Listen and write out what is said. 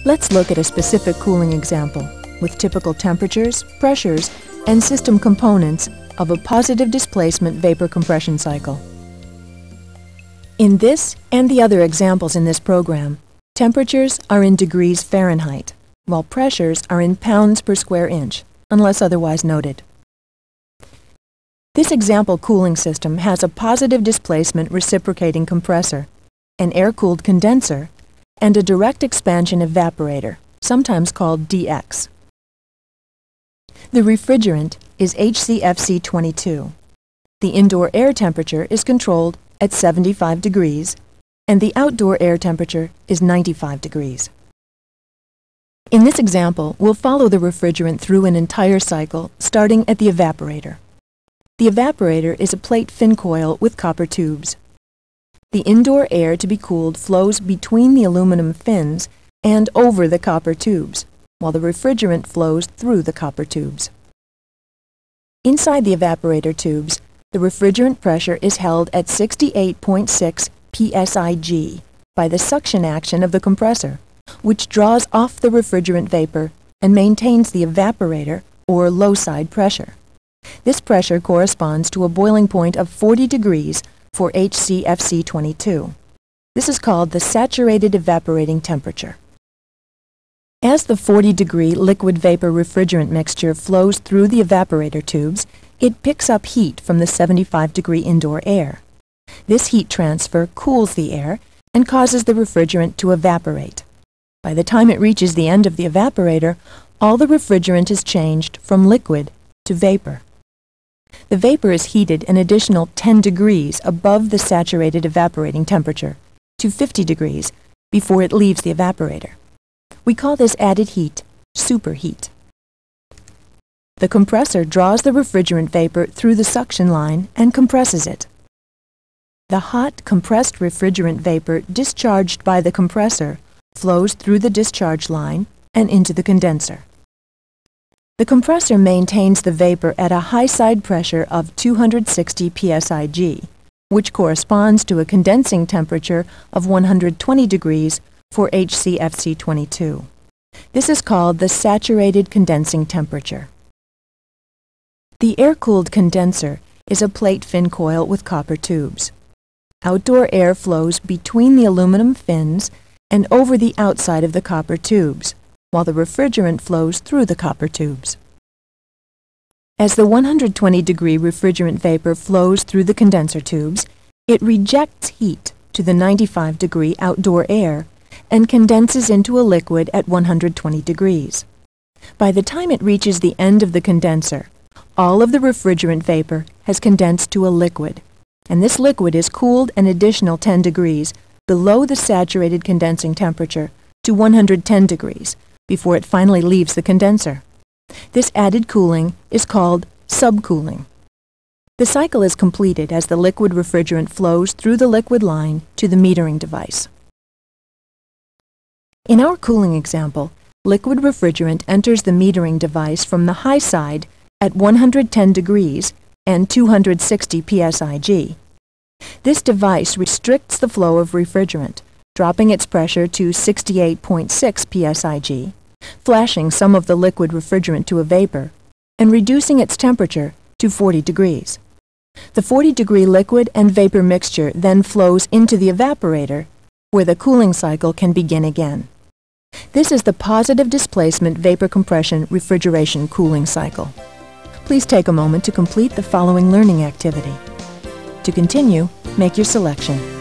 Let's look at a specific cooling example with typical temperatures, pressures, and system components of a positive displacement vapor compression cycle. In this and the other examples in this program, temperatures are in degrees Fahrenheit, while pressures are in pounds per square inch, unless otherwise noted. This example cooling system has a positive displacement reciprocating compressor, an air-cooled condenser, and a direct expansion evaporator, sometimes called DX. The refrigerant is HCFC-22. The indoor air temperature is controlled at 75 degrees, and the outdoor air temperature is 95 degrees. In this example, we'll follow the refrigerant through an entire cycle, starting at the evaporator. The evaporator is a plate fin coil with copper tubes. The indoor air to be cooled flows between the aluminum fins and over the copper tubes, while the refrigerant flows through the copper tubes. Inside the evaporator tubes, the refrigerant pressure is held at 68.6 psig by the suction action of the compressor, which draws off the refrigerant vapor and maintains the evaporator or low side pressure. This pressure corresponds to a boiling point of 40 degrees for HCFC-22. This is called the saturated evaporating temperature. As the 40-degree liquid-vapor refrigerant mixture flows through the evaporator tubes, it picks up heat from the 75-degree indoor air. This heat transfer cools the air and causes the refrigerant to evaporate. By the time it reaches the end of the evaporator, all the refrigerant is changed from liquid to vapor. The vapor is heated an additional 10 degrees above the saturated evaporating temperature, to 50 degrees, before it leaves the evaporator. We call this added heat superheat. The compressor draws the refrigerant vapor through the suction line and compresses it. The hot, compressed refrigerant vapor discharged by the compressor flows through the discharge line and into the condenser. The compressor maintains the vapor at a high side pressure of 260 psig, which corresponds to a condensing temperature of 120 degrees for HCFC-22. This is called the saturated condensing temperature. The air-cooled condenser is a plate fin coil with copper tubes. Outdoor air flows between the aluminum fins and over the outside of the copper tubes, while the refrigerant flows through the copper tubes. As the 120-degree refrigerant vapor flows through the condenser tubes, it rejects heat to the 95-degree outdoor air and condenses into a liquid at 120 degrees. By the time it reaches the end of the condenser, all of the refrigerant vapor has condensed to a liquid, and this liquid is cooled an additional 10 degrees below the saturated condensing temperature to 110 degrees before it finally leaves the condenser. This added cooling is called subcooling. The cycle is completed as the liquid refrigerant flows through the liquid line to the metering device. In our cooling example, liquid refrigerant enters the metering device from the high side at 110 degrees and 260 psig. This device restricts the flow of refrigerant, dropping its pressure to 68.6 psig, flashing some of the liquid refrigerant to a vapor, and reducing its temperature to 40 degrees. The 40-degree liquid and vapor mixture then flows into the evaporator, where the cooling cycle can begin again. This is the positive displacement vapor compression refrigeration cooling cycle. Please take a moment to complete the following learning activity. To continue, make your selection.